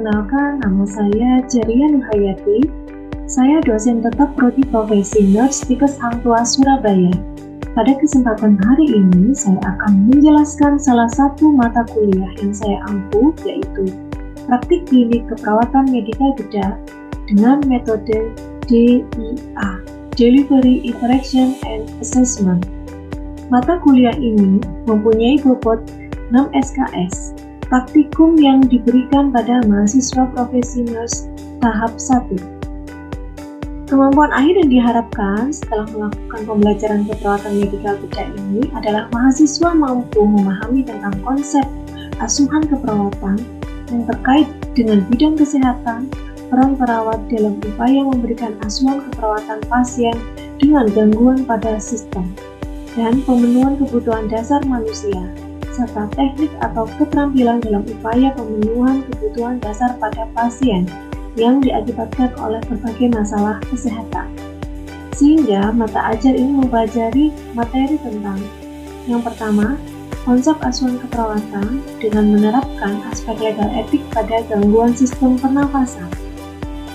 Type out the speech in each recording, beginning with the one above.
perkenalkan, nama saya Ceria Nurhayati. Saya dosen tetap Prodi Profesi Nurse Tikes Hang Tuah Surabaya. Pada kesempatan hari ini, saya akan menjelaskan salah satu mata kuliah yang saya ampu, yaitu Praktik Klinik Keperawatan Medikal Bedah dengan metode DIA, Delivery Interaction and Assessment. Mata kuliah ini mempunyai bobot 6 SKS, praktikum yang diberikan pada mahasiswa profesi nurse tahap 1. Kemampuan akhir yang diharapkan setelah melakukan pembelajaran keperawatan medikal bedah ini adalah mahasiswa mampu memahami tentang konsep asuhan keperawatan yang terkait dengan bidang kesehatan, peran perawat dalam upaya memberikan asuhan keperawatan pasien dengan gangguan pada sistem, dan pemenuhan kebutuhan dasar manusia, serta teknik atau keterampilan dalam upaya pemenuhan kebutuhan dasar pada pasien yang diakibatkan oleh berbagai masalah kesehatan. Sehingga mata ajar ini mempelajari materi tentang yang pertama, konsep asuhan keperawatan dengan menerapkan aspek legal etik pada gangguan sistem pernafasan.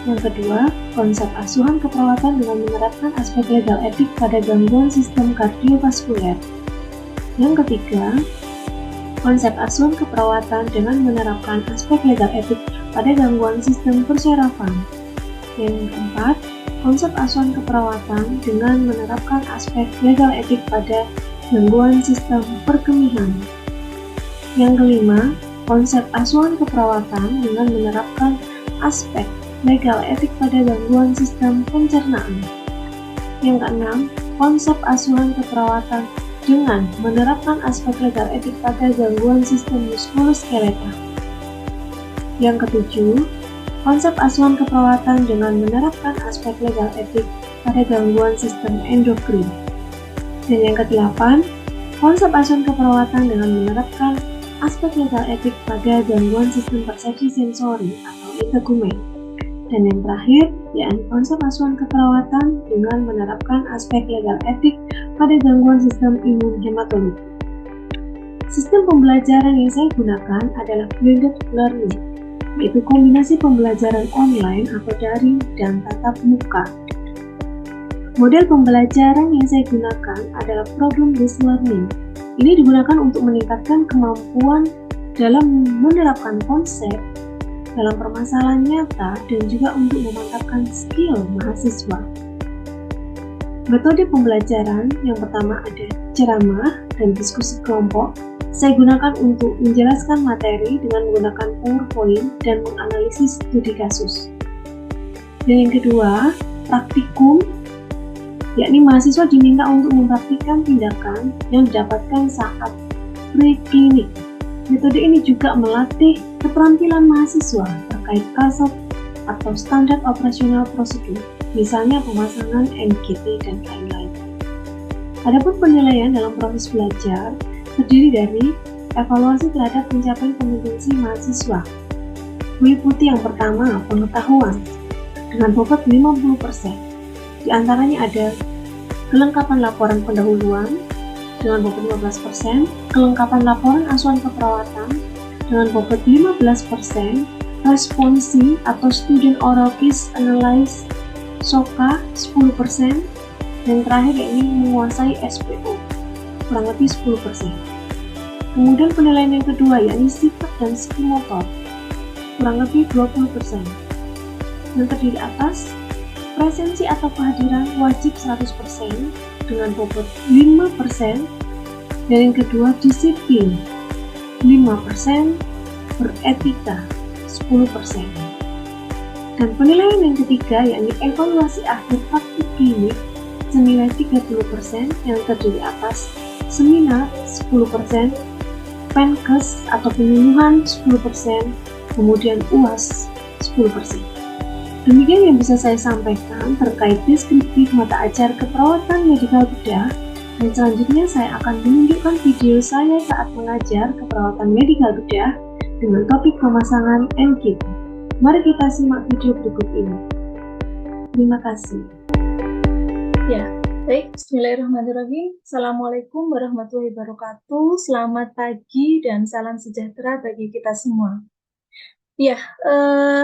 Yang kedua, konsep asuhan keperawatan dengan menerapkan aspek legal etik pada gangguan sistem kardiovaskuler. Yang ketiga, konsep asuhan keperawatan dengan menerapkan aspek legal etik pada gangguan sistem persyarafan. Yang keempat, konsep asuhan keperawatan dengan menerapkan aspek legal etik pada gangguan sistem perkemihan. Yang kelima, konsep asuhan keperawatan dengan menerapkan aspek legal etik pada gangguan sistem pencernaan. Yang keenam, konsep asuhan keperawatan dengan menerapkan aspek legal etik pada gangguan sistem muskuloskeletal. Yang ketujuh, konsep asuhan keperawatan dengan menerapkan aspek legal etik pada gangguan sistem endokrin. Dan yang kedelapan, konsep asuhan keperawatan dengan menerapkan aspek legal etik pada gangguan sistem persepsi sensori atau integumen. Dan yang terakhir, yakni konsep asuhan keperawatan dengan menerapkan aspek legal etik pada gangguan sistem imun hematologi. Sistem pembelajaran yang saya gunakan adalah blended learning, yaitu kombinasi pembelajaran online atau daring dan tatap muka. Model pembelajaran yang saya gunakan adalah problem-based learning. Ini digunakan untuk meningkatkan kemampuan dalam menerapkan konsep dalam permasalahan nyata dan juga untuk memantapkan skill mahasiswa. Metode pembelajaran yang pertama ada ceramah dan diskusi kelompok. Saya gunakan untuk menjelaskan materi dengan menggunakan PowerPoint dan menganalisis studi kasus. Dan yang kedua, praktikum, yakni mahasiswa diminta untuk mempraktikkan tindakan yang didapatkan saat preklinik. Metode ini juga melatih keterampilan mahasiswa terkait KASOP atau standar operasional prosedur, misalnya pemasangan NGT dan lain-lain. Adapun penilaian dalam proses belajar terdiri dari evaluasi terhadap pencapaian kompetensi mahasiswa. Meliputi yang pertama, pengetahuan dengan bobot 50%. Di antaranya ada kelengkapan laporan pendahuluan dengan bobot 15%, kelengkapan laporan asuhan keperawatan dengan bobot 15%, responsi atau student oral case analysis SOCA 10%, dan terakhir yakni menguasai SPO kurang lebih 10%. Kemudian penilaian yang kedua yakni sifat dan skill motor kurang lebih 20%. Yang terdiri atas presensi atau kehadiran wajib 100% dengan bobot 5%, dan yang kedua disiplin 5%, beretika 10%. Dan penilaian yang ketiga yakni evaluasi akhir praktik klinik senilai 30% yang terdiri atas seminar 10%, penkes atau penyuluhan 10%, kemudian UAS 10%. Demikian yang bisa saya sampaikan terkait deskriptif mata ajar keperawatan medikal bedah, dan selanjutnya saya akan menunjukkan video saya saat mengajar keperawatan medikal bedah dengan topik pemasangan NGT. Mari kita simak video berikut ini. Terima kasih. Ya, baik. Bismillahirrahmanirrahim. Assalamualaikum warahmatullahi wabarakatuh. Selamat pagi dan salam sejahtera bagi kita semua. Ya,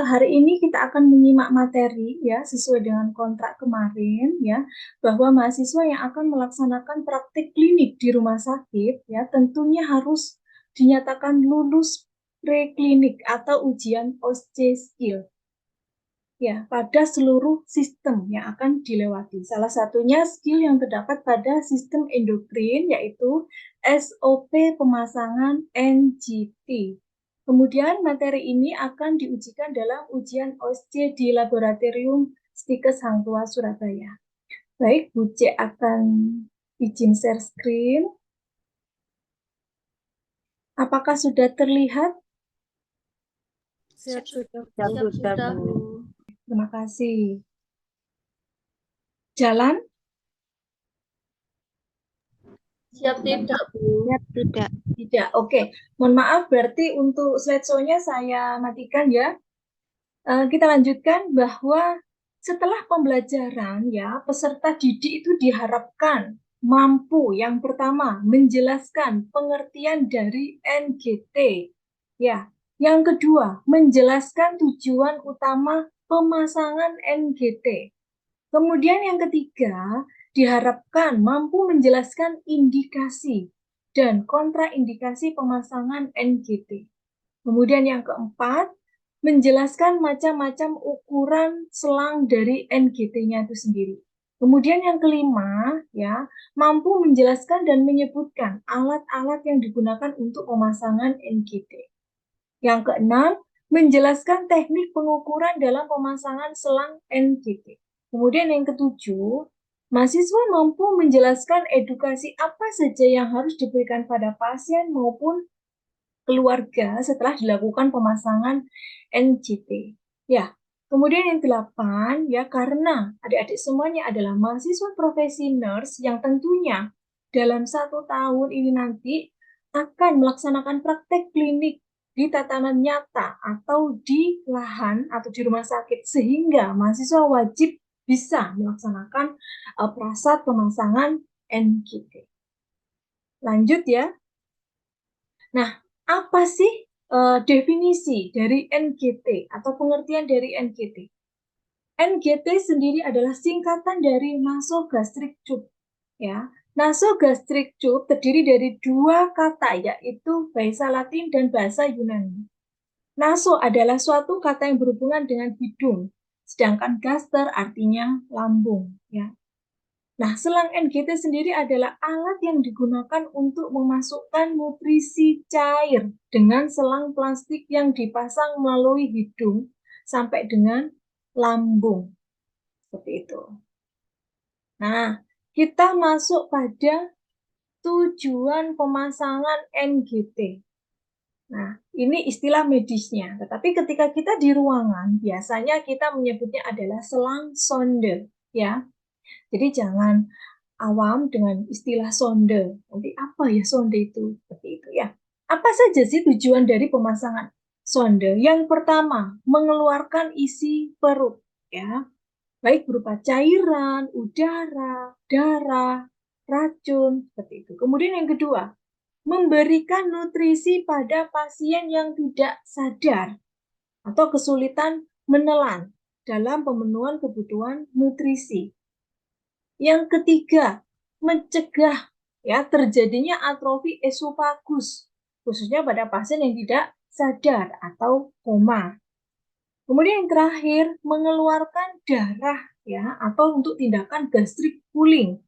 hari ini kita akan menyimak materi ya sesuai dengan kontrak kemarin ya, bahwa mahasiswa yang akan melaksanakan praktik klinik di rumah sakit ya tentunya harus dinyatakan lulus preklinik atau ujian OSCE skill ya pada seluruh sistem yang akan dilewati. Salah satunya skill yang terdapat pada sistem endokrin yaitu SOP pemasangan NGT. Kemudian materi ini akan diujikan dalam ujian OSCE di Laboratorium Stikes Hang Tuah Surabaya. Baik, Bu C akan izin share screen. Apakah sudah terlihat? Siap sudah, Bu. Terima kasih. Jalan? Siap tidak, Bu? Siap tidak. Tidak, oke. Mohon maaf, berarti untuk slideshow-nya saya matikan ya. Kita lanjutkan bahwa setelah pembelajaran ya, peserta didik itu diharapkan mampu yang pertama menjelaskan pengertian dari NGT. Ya, yang kedua menjelaskan tujuan utama pemasangan NGT. Kemudian yang ketiga, diharapkan mampu menjelaskan indikasi dan kontraindikasi pemasangan NGT. Kemudian yang keempat, menjelaskan macam-macam ukuran selang dari NGT-nya itu sendiri. Kemudian yang kelima, ya, mampu menjelaskan dan menyebutkan alat-alat yang digunakan untuk pemasangan NGT. Yang keenam, menjelaskan teknik pengukuran dalam pemasangan selang NGT. Kemudian yang ketujuh, mahasiswa mampu menjelaskan edukasi apa saja yang harus diberikan pada pasien maupun keluarga setelah dilakukan pemasangan NGT. Ya, kemudian yang delapan, ya karena adik-adik semuanya adalah mahasiswa profesi nurse yang tentunya dalam 1 tahun ini nanti akan melaksanakan praktek klinik di tatanan nyata atau di lahan atau di rumah sakit sehingga mahasiswa wajib bisa melaksanakan prasat pemasangan NGT. Lanjut ya. Nah, apa sih definisi dari NGT atau pengertian dari NGT? NGT sendiri adalah singkatan dari nasogastric tube. Ya, nasogastric tube terdiri dari 2 kata yaitu bahasa Latin dan bahasa Yunani. Naso adalah suatu kata yang berhubungan dengan hidung, sedangkan gaster artinya lambung. Ya. Nah, selang NGT sendiri adalah alat yang digunakan untuk memasukkan nutrisi cair dengan selang plastik yang dipasang melalui hidung sampai dengan lambung. Seperti itu. Nah, kita masuk pada tujuan pemasangan NGT. Nah, ini istilah medisnya. Tetapi ketika kita di ruangan, biasanya kita menyebutnya adalah selang sonde. Ya, jadi jangan awam dengan istilah sonde. Nanti apa ya sonde itu? Seperti itu ya. Apa saja sih tujuan dari pemasangan sonde? Yang pertama, mengeluarkan isi perut ya. Baik berupa cairan, udara, darah, racun, seperti itu. Kemudian yang kedua, memberikan nutrisi pada pasien yang tidak sadar atau kesulitan menelan dalam pemenuhan kebutuhan nutrisi. Yang ketiga, mencegah ya terjadinya atrofi esofagus, khususnya pada pasien yang tidak sadar atau koma. Kemudian yang terakhir, mengeluarkan darah ya atau untuk tindakan gastric pooling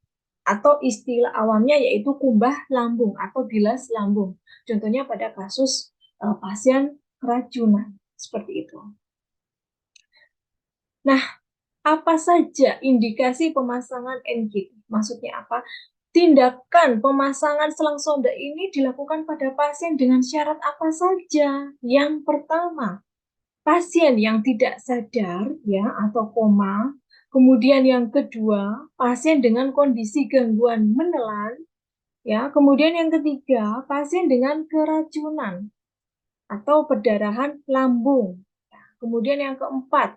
atau istilah awamnya yaitu kumbah lambung atau bilas lambung. Contohnya pada kasus pasien keracunan seperti itu. Nah, apa saja indikasi pemasangan NGT? Maksudnya apa? Tindakan pemasangan selang sonde ini dilakukan pada pasien dengan syarat apa saja? Yang pertama, pasien yang tidak sadar ya atau koma. Kemudian yang kedua, pasien dengan kondisi gangguan menelan. Ya, kemudian yang ketiga, pasien dengan keracunan atau perdarahan lambung. Kemudian yang keempat,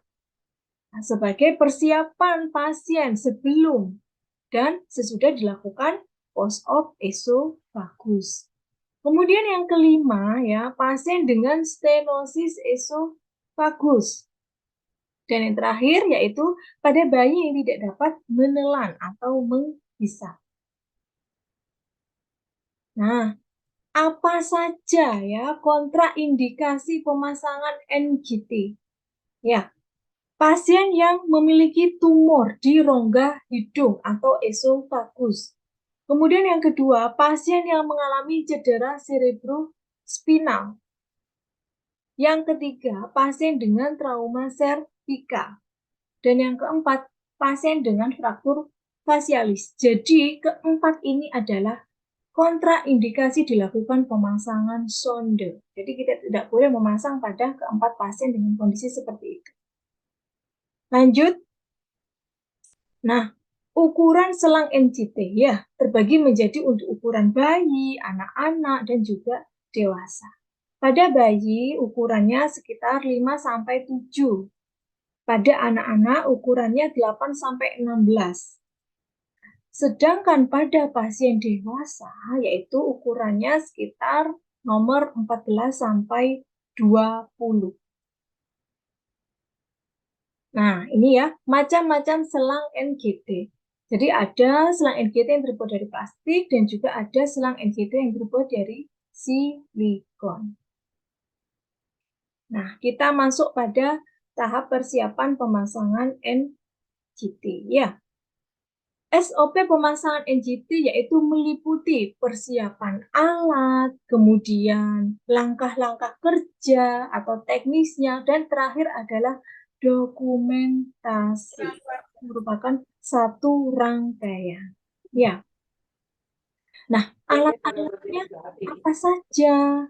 sebagai persiapan pasien sebelum dan sesudah dilakukan post-op esofagus. Kemudian yang kelima ya, pasien dengan stenosis vagus. Dan yang terakhir yaitu pada bayi yang tidak dapat menelan atau menghisap. Nah, apa saja ya kontraindikasi pemasangan NGT? Ya, pasien yang memiliki tumor di rongga hidung atau esofagus. Kemudian yang kedua, pasien yang mengalami cedera cerebrospinal. Yang ketiga, pasien dengan trauma servikal. Dan yang keempat, pasien dengan fraktur fasialis. Jadi, keempat ini adalah kontraindikasi dilakukan pemasangan sonde. Jadi, kita tidak boleh memasang pada keempat pasien dengan kondisi seperti itu. Lanjut. Nah, ukuran selang NGT ya terbagi menjadi untuk ukuran bayi, anak-anak, dan juga dewasa. Pada bayi, ukurannya sekitar 5-7. Pada anak-anak, ukurannya 8-16. Sedangkan pada pasien dewasa, yaitu ukurannya sekitar nomor 14-20. Nah, ini ya, macam-macam selang NGT. Jadi ada selang NGT yang terbuat dari plastik dan juga ada selang NGT yang terbuat dari silikon. Nah, kita masuk pada tahap persiapan pemasangan NGT. Ya, SOP pemasangan NGT yaitu meliputi persiapan alat, kemudian langkah-langkah kerja atau teknisnya, dan terakhir adalah dokumentasi. Merupakan satu rangkaian. Ya. Nah, alat-alatnya apa saja?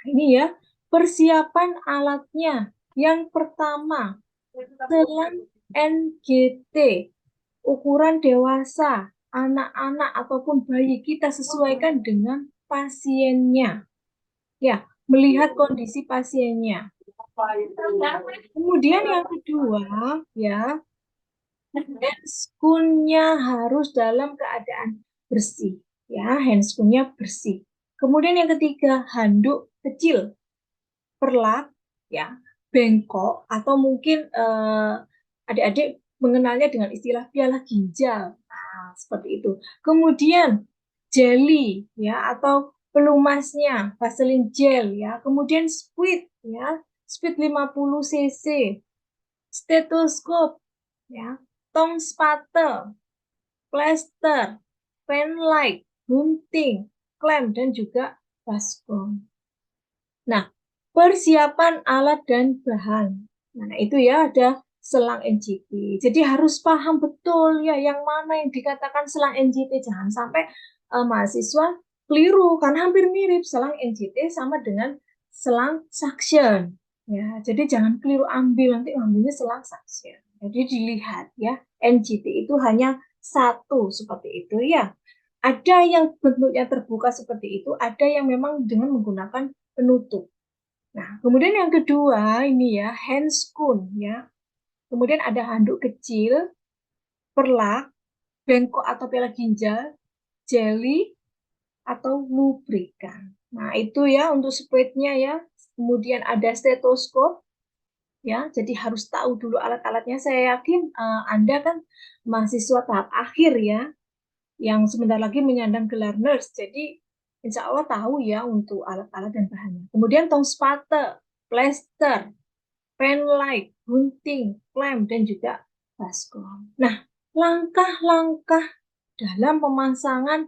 Ini ya, persiapan alatnya. Yang pertama, selang NGT, ukuran dewasa, anak-anak ataupun bayi kita sesuaikan dengan pasiennya. Ya, melihat kondisi pasiennya. Kemudian yang kedua, ya, handscoon-nya harus dalam keadaan bersih. Ya, handscoon-nya bersih. Kemudian yang ketiga, handuk kecil, perlak, ya, bengkok, atau mungkin adik-adik mengenalnya dengan istilah piala ginjal. Nah, seperti itu. Kemudian jelly, ya, atau pelumasnya, Vaseline gel, ya. Kemudian squid, ya, squid 50 cc, stetoskop, ya, tong spate, plester, pen light, gunting, klem, dan juga baskom. Nah, persiapan alat dan bahan. Nah, itu ya ada selang NGT. Jadi harus paham betul ya yang mana yang dikatakan selang NGT. Jangan sampai mahasiswa keliru karena hampir mirip selang NGT sama dengan selang suction. Ya, jadi jangan keliru ambil, nanti ambilnya selang suction. Jadi dilihat ya, NGT itu hanya satu seperti itu ya. Ada yang bentuknya terbuka seperti itu, ada yang memang dengan menggunakan penutup. Nah, kemudian yang kedua ini ya, handscoon ya. Kemudian ada handuk kecil, perlak, bengkok atau piala ginjal, jelly, atau lubrikan. Nah, itu ya untuk spreadnya ya. Kemudian ada stetoskop, ya. Jadi harus tahu dulu alat-alatnya. Saya yakin Anda kan mahasiswa tahap akhir ya, yang sebentar lagi menyandang gelar nurse. Jadi insya Allah tahu ya untuk alat-alat dan bahannya. Kemudian tong spate, plester, pen light, gunting, klem, dan juga baskom. Nah, langkah-langkah dalam pemasangan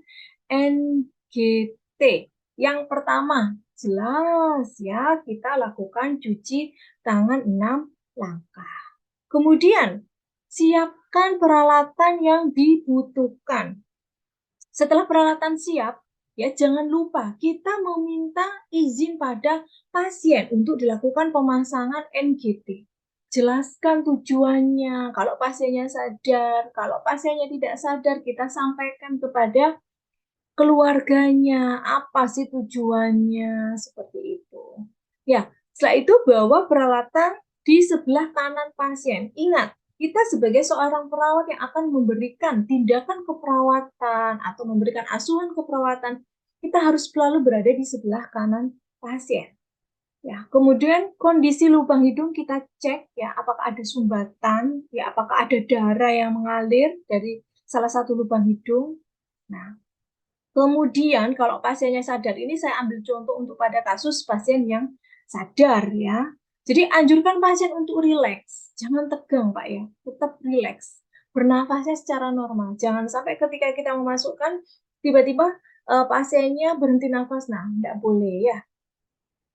NGT. Yang pertama, jelas ya, kita lakukan cuci tangan 6 langkah. Kemudian, siapkan peralatan yang dibutuhkan. Setelah peralatan siap, ya jangan lupa kita meminta izin pada pasien untuk dilakukan pemasangan NGT. Jelaskan tujuannya, kalau pasiennya sadar, kalau pasiennya tidak sadar, kita sampaikan kepada keluarganya, apa sih tujuannya, seperti itu. Ya, setelah itu bawa peralatan di sebelah kanan pasien. Ingat, kita sebagai seorang perawat yang akan memberikan tindakan keperawatan atau memberikan asuhan keperawatan, kita harus selalu berada di sebelah kanan pasien. Ya, kemudian kondisi lubang hidung kita cek ya, apakah ada sumbatan, ya, apakah ada darah yang mengalir dari salah satu lubang hidung. Nah, kemudian kalau pasiennya sadar, ini saya ambil contoh untuk pada kasus pasien yang sadar ya. Jadi anjurkan pasien untuk rileks, jangan tegang Pak ya, tetap rileks. Bernafasnya secara normal, jangan sampai ketika kita memasukkan tiba-tiba pasiennya berhenti nafas. Nah, tidak boleh ya.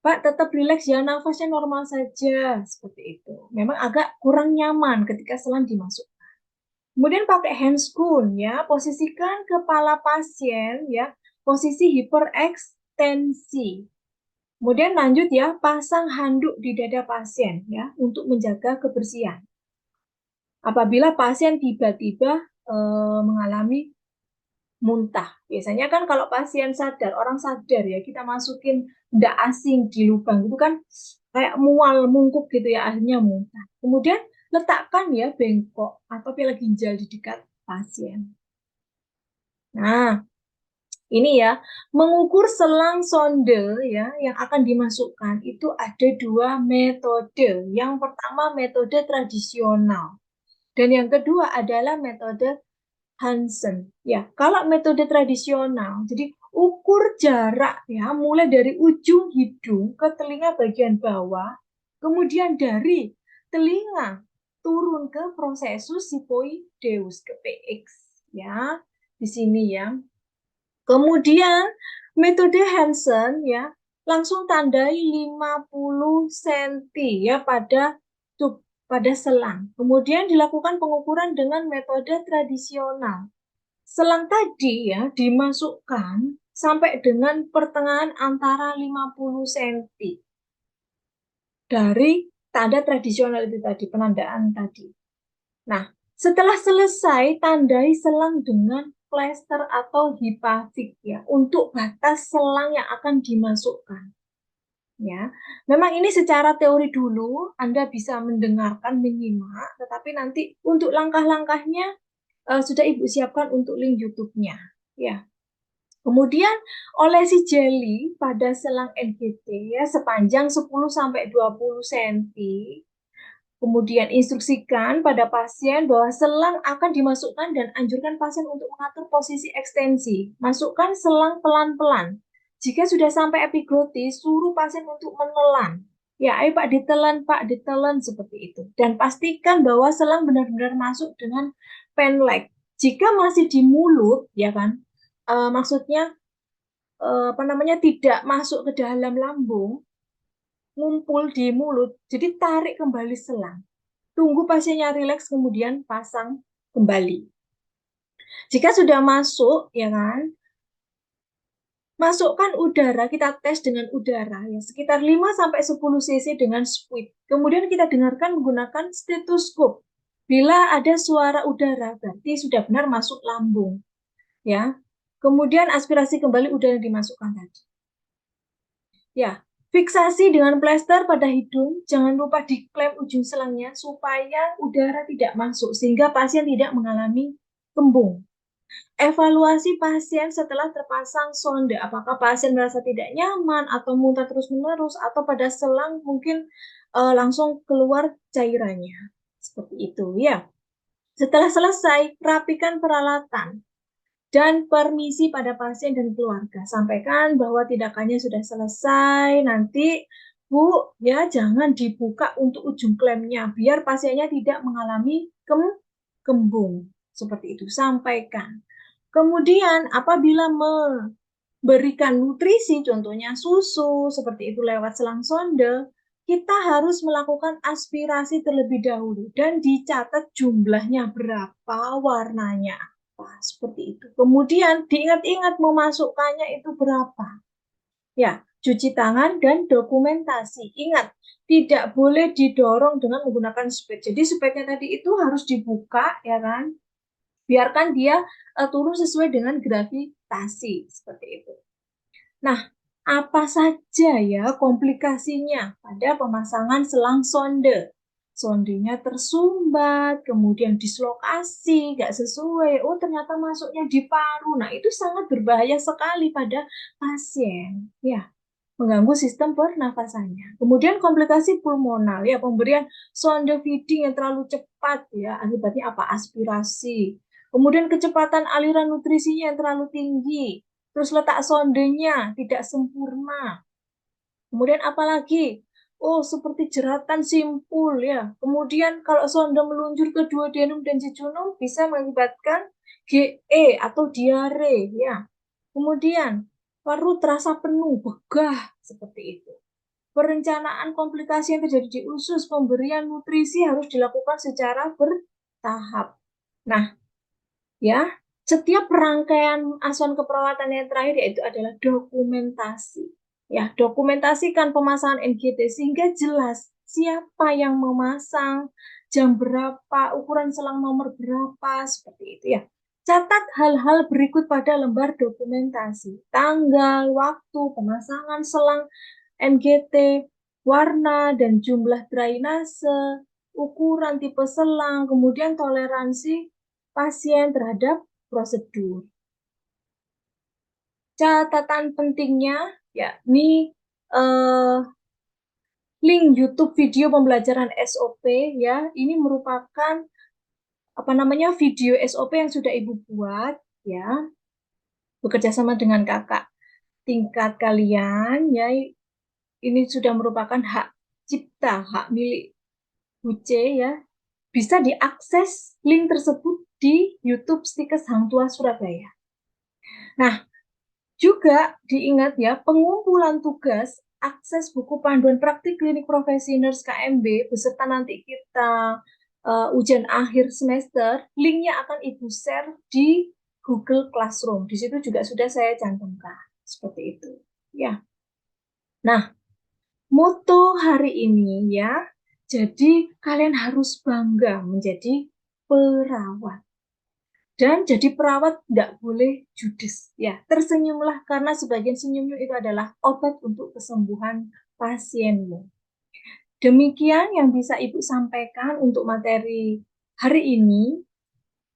Pak, tetap rileks ya, nafasnya normal saja, seperti itu. Memang agak kurang nyaman ketika selang dimasukkan. Kemudian pakai handscoon ya, posisikan kepala pasien ya, posisi hiperekstensi. Kemudian lanjut ya, pasang handuk di dada pasien ya untuk menjaga kebersihan. Apabila pasien tiba-tiba mengalami muntah. Biasanya kan kalau pasien sadar, orang sadar ya, kita masukin benda asing di lubang itu kan kayak mual, mungkuk gitu ya, akhirnya muntah. Kemudian letakkan ya bengkok atau pila ginjal di dekat pasien. Nah, ini ya, mengukur selang sonde ya yang akan dimasukkan itu ada dua metode. Yang pertama metode tradisional dan yang kedua adalah metode Hansen. Ya, kalau metode tradisional, jadi ukur jarak ya, mulai dari ujung hidung ke telinga bagian bawah, kemudian dari telinga turun ke prosesus sifoideus ke PX ya. Di sini ya. Kemudian metode Hansen ya, langsung tandai 50 cm ya pada selang. Kemudian dilakukan pengukuran dengan metode tradisional. Selang tadi ya dimasukkan sampai dengan pertengahan antara 50 cm dari tanda tradisional itu tadi, penandaan tadi. Nah, setelah selesai, tandai selang dengan plester atau hipafik ya untuk batas selang yang akan dimasukkan. Ya, memang ini secara teori dulu Anda bisa mendengarkan, menyimak, tetapi nanti untuk langkah-langkahnya sudah Ibu siapkan untuk link YouTube-nya. Ya. Kemudian olesi jeli pada selang NGT ya sepanjang 10-20 cm. Kemudian instruksikan pada pasien bahwa selang akan dimasukkan dan anjurkan pasien untuk mengatur posisi ekstensi. Masukkan selang pelan-pelan. Jika sudah sampai epiglotis, suruh pasien untuk menelan. Ya, ayo Pak, ditelan seperti itu. Dan pastikan bahwa selang benar-benar masuk dengan pen-leg. Jika masih di mulut, ya kan, maksudnya tidak masuk ke dalam lambung, ngumpul di mulut, jadi tarik kembali selang. Tunggu pasiennya rileks, kemudian pasang kembali. Jika sudah masuk, ya kan, masukkan udara, kita tes dengan udara, ya sekitar 5-10 cc dengan squeeze. Kemudian kita dengarkan menggunakan stetoskop. Bila ada suara udara, berarti sudah benar masuk lambung. Ya. Kemudian aspirasi kembali udara yang dimasukkan tadi. Ya, fiksasi dengan plester pada hidung, jangan lupa diklem ujung selangnya supaya udara tidak masuk sehingga pasien tidak mengalami kembung. Evaluasi pasien setelah terpasang sonde, apakah pasien merasa tidak nyaman atau muntah terus-menerus atau pada selang mungkin langsung keluar cairannya. Seperti itu ya. Setelah selesai, rapikan peralatan dan permisi pada pasien dan keluarga. Sampaikan bahwa tindakannya sudah selesai. Nanti, Bu, ya jangan dibuka untuk ujung klemnya, biar pasiennya tidak mengalami kembung. Seperti itu, sampaikan. Kemudian, apabila memberikan nutrisi, contohnya susu, seperti itu lewat selang sonde, kita harus melakukan aspirasi terlebih dahulu dan dicatat jumlahnya berapa, warnanya seperti itu. Kemudian diingat-ingat memasukkannya itu berapa. Ya, cuci tangan dan dokumentasi. Ingat, tidak boleh didorong dengan menggunakan spade. Jadi spade-nya tadi itu harus dibuka, ya kan? Biarkan dia turun sesuai dengan gravitasi, seperti itu. Nah, apa saja ya komplikasinya pada pemasangan selang sonde? Sondenya tersumbat, kemudian dislokasi, nggak sesuai. Oh, ternyata masuknya di paru. Nah, itu sangat berbahaya sekali pada pasien. Ya, mengganggu sistem pernafasannya. Kemudian komplikasi pulmonal, ya pemberian sonde feeding yang terlalu cepat, ya akibatnya apa? Aspirasi. Kemudian kecepatan aliran nutrisinya yang terlalu tinggi, terus letak sondenya tidak sempurna. Kemudian apalagi? Oh, seperti jeratan simpul ya. Kemudian kalau sonde meluncur ke duodenum dan jejunum bisa mengakibatkan GE atau diare ya. Kemudian perut terasa penuh, begah seperti itu. Perencanaan komplikasi yang terjadi di usus, pemberian nutrisi harus dilakukan secara bertahap. Nah, ya, setiap rangkaian asuhan keperawatan yang terakhir yaitu adalah dokumentasi. Ya, dokumentasikan pemasangan NGT sehingga jelas siapa yang memasang, jam berapa, ukuran selang nomor berapa, seperti itu ya. Catat hal-hal berikut pada lembar dokumentasi. Tanggal, waktu, pemasangan selang NGT, warna dan jumlah drainase, ukuran tipe selang, kemudian toleransi pasien terhadap prosedur. Catatan pentingnya yakni link YouTube video pembelajaran SOP ya. Ini merupakan video SOP yang sudah Ibu buat ya. Bekerja sama dengan kakak tingkat kalian ya. Ini sudah merupakan hak cipta, hak milik Buce ya. Bisa diakses link tersebut di YouTube Stikes Hang Tuah Surabaya. Nah, juga diingat ya, pengumpulan tugas, akses buku panduan praktik klinik profesi nurse KMB, beserta nanti kita ujian akhir semester, linknya akan Ibu share di Google Classroom. Di situ juga sudah saya cantumkan. Seperti itu. Ya. Nah, moto hari ini ya, jadi kalian harus bangga menjadi perawat. Dan jadi perawat tidak boleh judes. Ya, tersenyumlah karena sebagian senyummu itu adalah obat untuk kesembuhan pasienmu. Demikian yang bisa Ibu sampaikan untuk materi hari ini.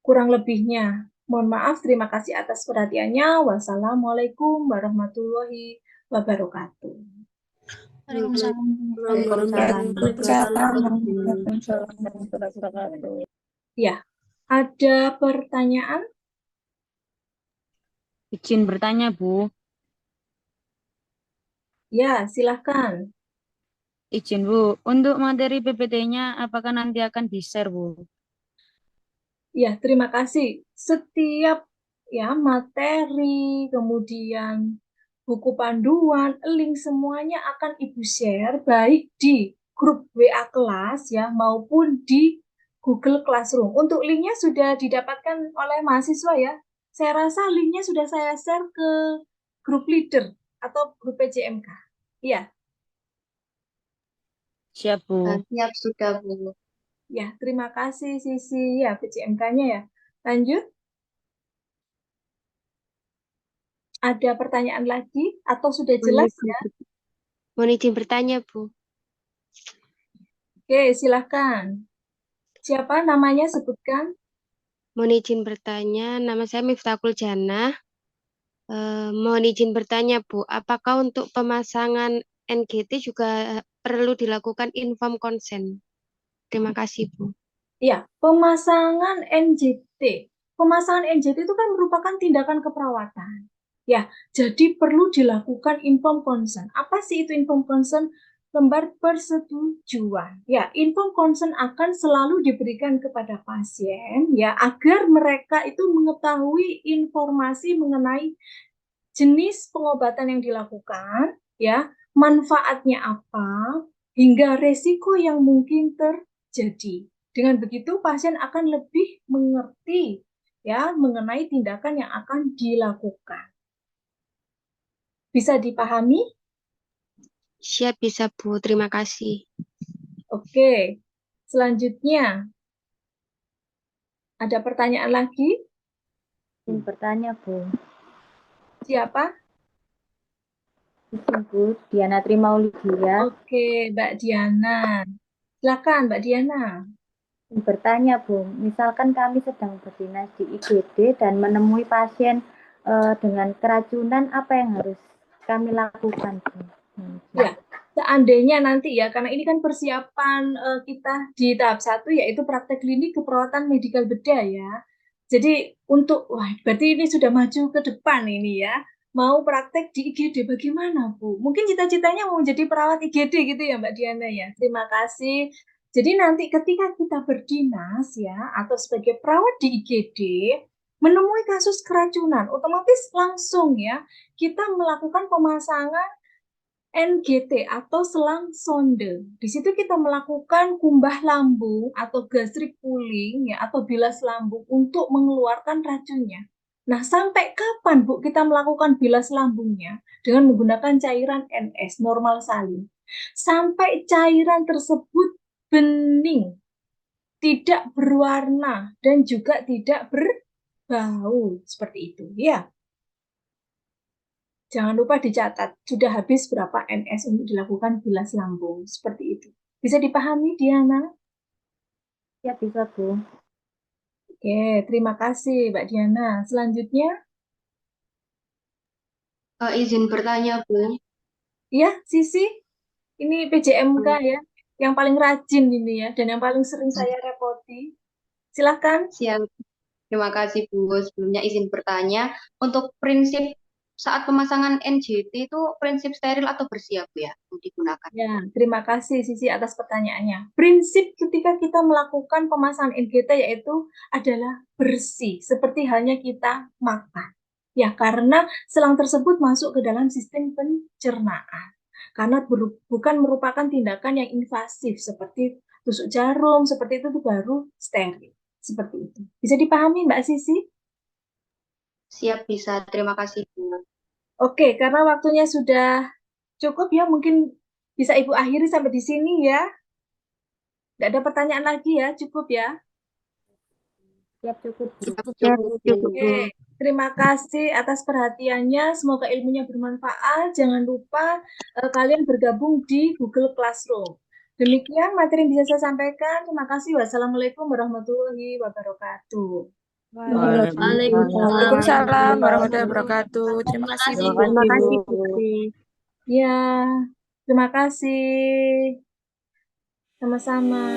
Kurang lebihnya, mohon maaf, terima kasih atas perhatiannya. Wassalamualaikum warahmatullahi wabarakatuh. Ya, ada pertanyaan? Izin bertanya, Bu. Ya, silahkan. Izin, Bu. Untuk materi PPT-nya, apakah nanti akan di-share, Bu? Ya, terima kasih. Setiap ya materi, kemudian buku panduan, link semuanya akan Ibu share baik di grup WA kelas ya maupun di Google Classroom. Untuk linknya sudah didapatkan oleh mahasiswa ya. Saya rasa linknya sudah saya share ke grup leader atau grup PJMK. Iya. Siap, Bu. Siap sudah, Bu. Ya, terima kasih Sisi ya PJMK-nya ya. Lanjut. Ada pertanyaan lagi atau sudah jelas ya? Mohon izin bertanya, Bu. Oke, silahkan. Siapa namanya sebutkan? Mohon izin bertanya, nama saya Miftahul Jannah. Mohon izin bertanya, Bu, apakah untuk pemasangan NGT juga perlu dilakukan inform consent? Terima kasih, Bu. Ya, pemasangan NGT. Pemasangan NGT itu kan merupakan tindakan keperawatan. Ya, jadi perlu dilakukan inform consent. Apa sih itu inform consent? Lembar persetujuan. Ya, inform consent akan selalu diberikan kepada pasien ya agar mereka itu mengetahui informasi mengenai jenis pengobatan yang dilakukan, ya, manfaatnya apa, hingga resiko yang mungkin terjadi. Dengan begitu pasien akan lebih mengerti ya mengenai tindakan yang akan dilakukan. Bisa dipahami? Siap, bisa, Bu. Terima kasih. Oke. Selanjutnya, ada pertanyaan lagi? Izin bertanya, Bu. Siapa? Izin, Bu. Diana Trimaulidia. Oke, Mbak Diana. Silakan, Mbak Diana. Izin bertanya, Bu. Misalkan kami sedang berdinas di IGD dan menemui pasien dengan keracunan, apa yang harus kami lakukan, Bu? Ya, seandainya nanti ya, karena ini kan persiapan kita di tahap 1 yaitu praktek klinik keperawatan medikal bedah ya. Jadi wah berarti ini sudah maju ke depan ini ya. Mau praktek di IGD bagaimana Bu? Mungkin cita-citanya mau jadi perawat IGD gitu ya Mbak Diana ya. Terima kasih. Jadi nanti ketika kita berdinas ya atau sebagai perawat di IGD menemui kasus keracunan, otomatis langsung ya kita melakukan pemasangan NGT atau selang sonde. Di situ kita melakukan kumbah lambung atau gastric pooling ya atau bilas lambung untuk mengeluarkan racunnya. Nah, sampai kapan Bu kita melakukan bilas lambungnya dengan menggunakan cairan NS normal salin? Sampai cairan tersebut bening, tidak berwarna dan juga tidak berbau seperti itu ya. Jangan lupa dicatat, sudah habis berapa NS untuk dilakukan bilas lambung. Seperti itu. Bisa dipahami, Diana? Ya, bisa, Bu. Oke, terima kasih, Mbak Diana. Selanjutnya? Izin bertanya, Bu. Ya, Sisi. Ini PJMK ya. Yang paling rajin ini ya, dan yang paling sering saya repoti. Silahkan. Siap. Terima kasih, Bu. Sebelumnya izin bertanya, untuk prinsip saat pemasangan NGT itu prinsip steril atau bersih ya, Bu ya, untuk digunakan? Ya, terima kasih Sisi atas pertanyaannya. Prinsip ketika kita melakukan pemasangan NGT yaitu adalah bersih, seperti halnya kita makan. Ya, karena selang tersebut masuk ke dalam sistem pencernaan. Karena bukan merupakan tindakan yang invasif seperti tusuk jarum, seperti itu baru steril. Seperti itu. Bisa dipahami Mbak Sisi? Siap, bisa. Terima kasih, Bu. Oke, karena waktunya sudah cukup ya, mungkin bisa Ibu akhiri sampai di sini ya. Tidak ada pertanyaan lagi ya, cukup ya. Siap, cukup, Bu. Oke, terima kasih atas perhatiannya. Semoga ilmunya bermanfaat. Jangan lupa kalian bergabung di Google Classroom. Demikian materi yang bisa saya sampaikan. Terima kasih. Wassalamualaikum warahmatullahi wabarakatuh. Waalaikumsalam warahmatullahi wabarakatuh. Terima kasih, Bu. Terima kasih, Bu. Ya, terima kasih. Sama-sama.